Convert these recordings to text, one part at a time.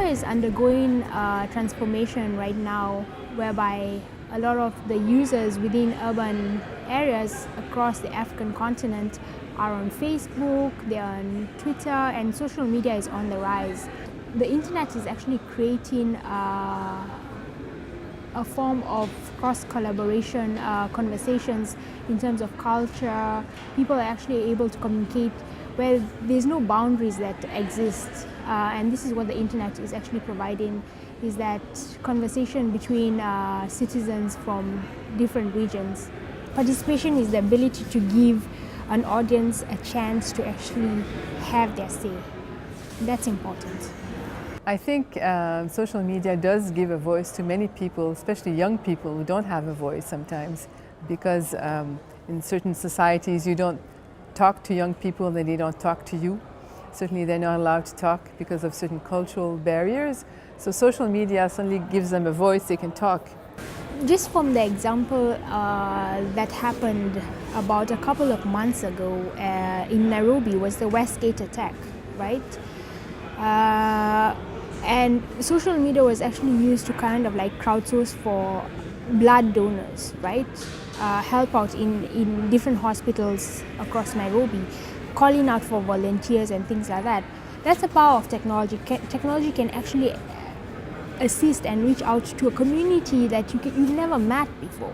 is undergoing a transformation right now whereby a lot of the users within urban areas across the African continent are on Facebook, they are on Twitter, and social media is on the rise. The internet is actually creating a form of cross-collaboration conversations in terms of culture. People are actually able to communicate where there's no boundaries that exist, and this is what the internet is actually providing, is that conversation between citizens from different regions. Participation is the ability to give an audience a chance to actually have their say. That's important. I think social media does give a voice to many people, especially young people who don't have a voice sometimes, because in certain societies you don't talk to young people, then they don't talk to you. Certainly they're not allowed to talk because of certain cultural barriers. So social media suddenly gives them a voice, they can talk. Just from the example that happened about a couple of months ago in Nairobi was the Westgate attack, right? And social media was actually used to kind of like crowdsource for blood donors, right? Help out in different hospitals across Nairobi, calling out for volunteers and things like that. That's the power of technology. Technology can actually assist and reach out to a community that you've never met before.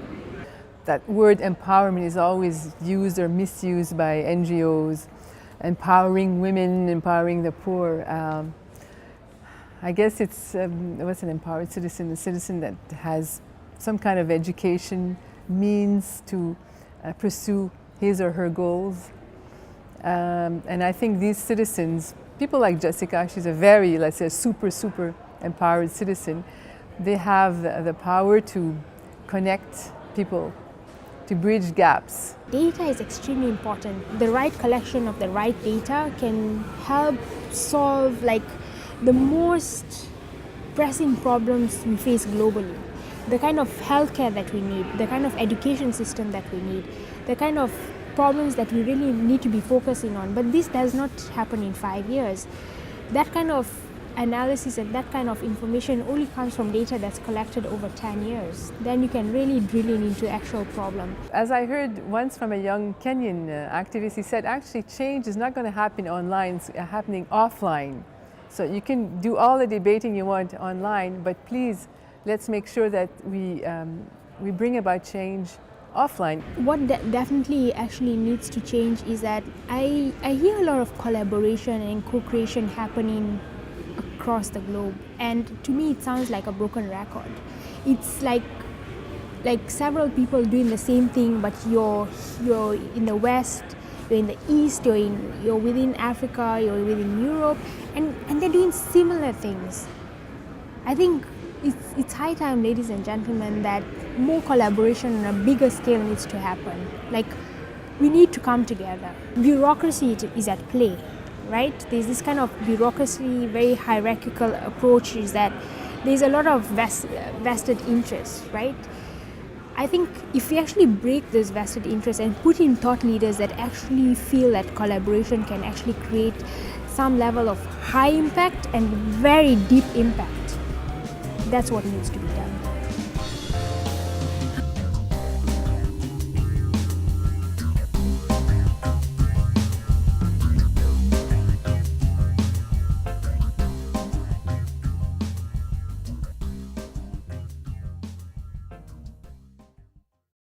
That word empowerment is always used or misused by NGOs, empowering women, empowering the poor. I guess it's what's an empowered citizen? A citizen that has some kind of education, means to pursue his or her goals. And I think these citizens, people like Jessica, she's a very, let's say, super empowered citizen. They have the power to connect people, to bridge gaps. Data is extremely important. The right collection of the right data can help solve like the most pressing problems we face globally. The kind of healthcare that we need, the kind of education system that we need, the kind of problems that we really need to be focusing on. But this does not happen in 5 years. That kind of analysis and that kind of information only comes from data that's collected over 10 years. Then you can really drill into actual problem. As I heard once from a young Kenyan activist, he said actually change is not going to happen online, it's happening offline. So you can do all the debating you want online, but please let's make sure that we bring about change offline. What definitely actually needs to change is that I hear a lot of collaboration and co-creation happening across the globe, and to me it sounds like a broken record. It's like several people doing the same thing, but you're in the West, you're in the East, you're within Africa, you're within Europe, and they're doing similar things. I think it's high time, ladies and gentlemen, that more collaboration on a bigger scale needs to happen. Like, we need to come together. Bureaucracy is at play, right? There's this kind of bureaucracy, very hierarchical approach, is that there's a lot of vested interests, right? I think if we actually break those vested interests and put in thought leaders that actually feel that collaboration can actually create some level of high impact and very deep impact, that's what needs to be done.